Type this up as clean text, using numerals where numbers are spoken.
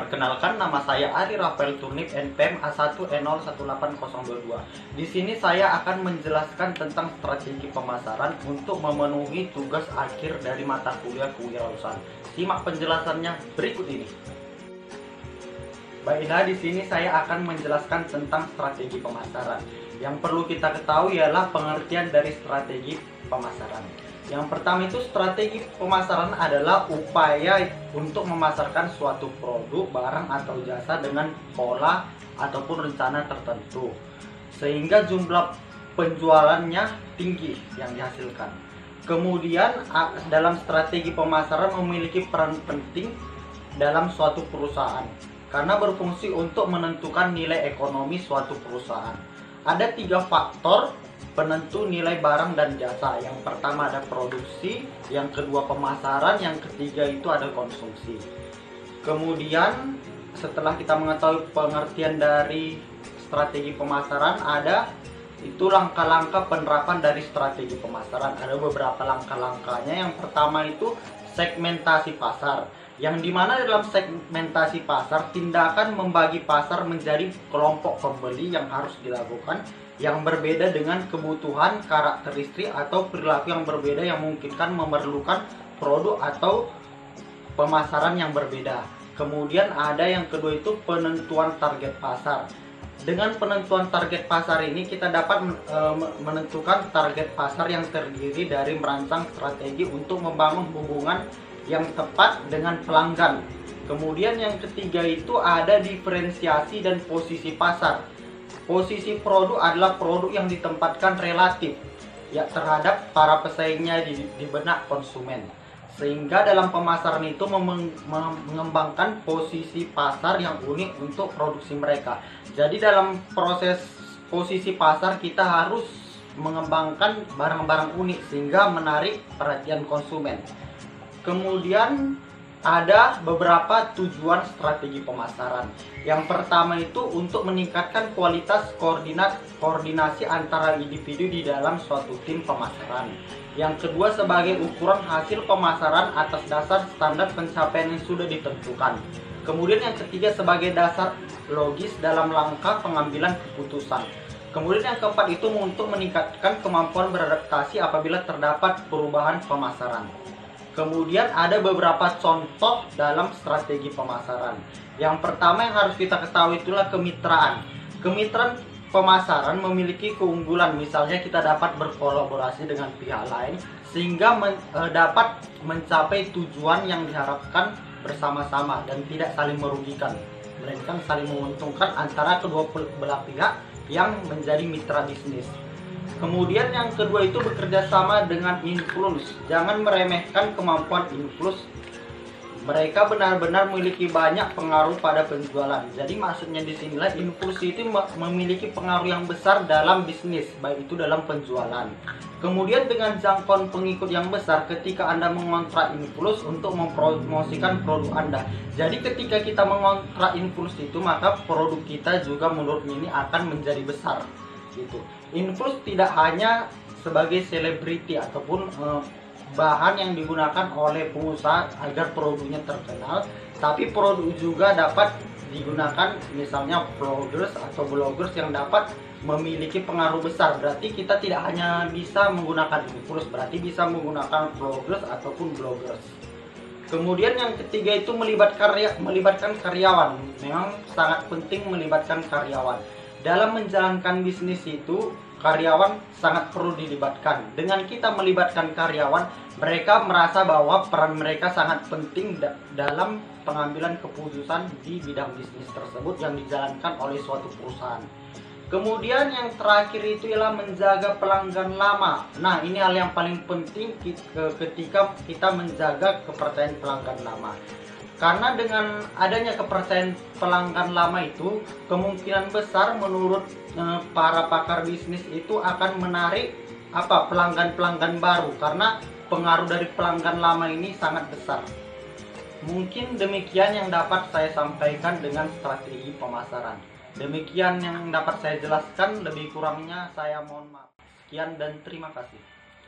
Perkenalkan, nama saya Ari Rafael Turnip, NPM A1E018022. Di sini saya akan menjelaskan tentang strategi pemasaran untuk memenuhi tugas akhir dari mata kuliah kewirausahaan. Simak penjelasannya berikut ini. Baiklah, di sini saya akan menjelaskan tentang strategi pemasaran. Yang perlu kita ketahui ialah pengertian dari strategi pemasaran. Yang pertama itu, strategi pemasaran adalah upaya untuk memasarkan suatu produk, barang atau jasa dengan pola ataupun rencana tertentu sehingga jumlah penjualannya tinggi yang dihasilkan. Kemudian dalam strategi pemasaran memiliki peran penting dalam suatu perusahaan karena berfungsi untuk menentukan nilai ekonomi suatu perusahaan. Ada 3 faktor penentu nilai barang dan jasa. Yang pertama ada produksi, yang kedua pemasaran, yang ketiga itu ada konsumsi. Kemudian setelah kita mengetahui pengertian dari strategi pemasaran, ada itu langkah-langkah penerapan dari strategi pemasaran. Ada beberapa langkah-langkahnya. Yang pertama itu segmentasi pasar, yang dimana dalam segmentasi pasar tindakan membagi pasar menjadi kelompok pembeli yang harus dilakukan yang berbeda dengan kebutuhan, karakteristik atau perilaku yang berbeda yang memungkinkan memerlukan produk atau pemasaran yang berbeda. Kemudian ada yang kedua itu penentuan target pasar. Dengan penentuan target pasar ini kita dapat menentukan target pasar yang terdiri dari merancang strategi untuk membangun hubungan yang tepat dengan pelanggan. Kemudian yang ketiga itu ada diferensiasi dan posisi pasar. Posisi produk adalah produk yang ditempatkan relatif ya terhadap para pesaingnya di benak konsumen, sehingga dalam pemasaran itu mengembangkan posisi pasar yang unik untuk produksi mereka. Jadi dalam proses posisi pasar kita harus mengembangkan barang-barang unik sehingga menarik perhatian konsumen. Kemudian ada beberapa tujuan strategi pemasaran. Yang pertama itu untuk meningkatkan kualitas koordinasi antara individu di dalam suatu tim pemasaran. Yang kedua sebagai ukuran hasil pemasaran atas dasar standar pencapaian yang sudah ditentukan. Kemudian yang ketiga sebagai dasar logis dalam langkah pengambilan keputusan. Kemudian yang keempat itu untuk meningkatkan kemampuan beradaptasi apabila terdapat perubahan pemasaran. Kemudian ada beberapa contoh dalam strategi pemasaran. Yang pertama yang harus kita ketahui itulah kemitraan. Kemitraan pemasaran memiliki keunggulan, misalnya kita dapat berkolaborasi dengan pihak lain sehingga dapat mencapai tujuan yang diharapkan bersama-sama dan tidak saling merugikan, melainkan saling menguntungkan antara kedua belah pihak yang menjadi mitra bisnis. Kemudian yang kedua itu bekerja sama dengan influence. Jangan meremehkan kemampuan influence. Mereka benar-benar memiliki banyak pengaruh pada penjualan. Jadi maksudnya di sinilah influence itu memiliki pengaruh yang besar dalam bisnis, baik itu dalam penjualan. Kemudian dengan jangkauan pengikut yang besar ketika Anda mengontrak influence untuk mempromosikan produk Anda. Jadi ketika kita mengontrak influence itu, maka produk kita juga menurut ini akan menjadi besar. Gitu. Influence tidak hanya sebagai selebriti ataupun bahan yang digunakan oleh pengusaha agar produknya terkenal, tapi produk juga dapat digunakan misalnya vloggers atau bloggers yang dapat memiliki pengaruh besar. Berarti kita tidak hanya bisa menggunakan influence, berarti bisa menggunakan vloggers ataupun bloggers. Kemudian yang ketiga itu melibatkan karyawan. Memang sangat penting melibatkan karyawan. Dalam menjalankan bisnis itu, karyawan sangat perlu dilibatkan. Dengan kita melibatkan karyawan, mereka merasa bahwa peran mereka sangat penting dalam pengambilan keputusan di bidang bisnis tersebut yang dijalankan oleh suatu perusahaan. Kemudian yang terakhir itu ialah menjaga pelanggan lama. Nah, ini hal yang paling penting ketika kita menjaga kepercayaan pelanggan lama. Karena dengan adanya kepercayaan pelanggan lama itu, kemungkinan besar menurut para pakar bisnis itu akan menarik pelanggan-pelanggan baru, karena pengaruh dari pelanggan lama ini sangat besar. Mungkin demikian yang dapat saya sampaikan dengan strategi pemasaran. Demikian yang dapat saya jelaskan, lebih kurangnya saya mohon maaf. Sekian dan terima kasih.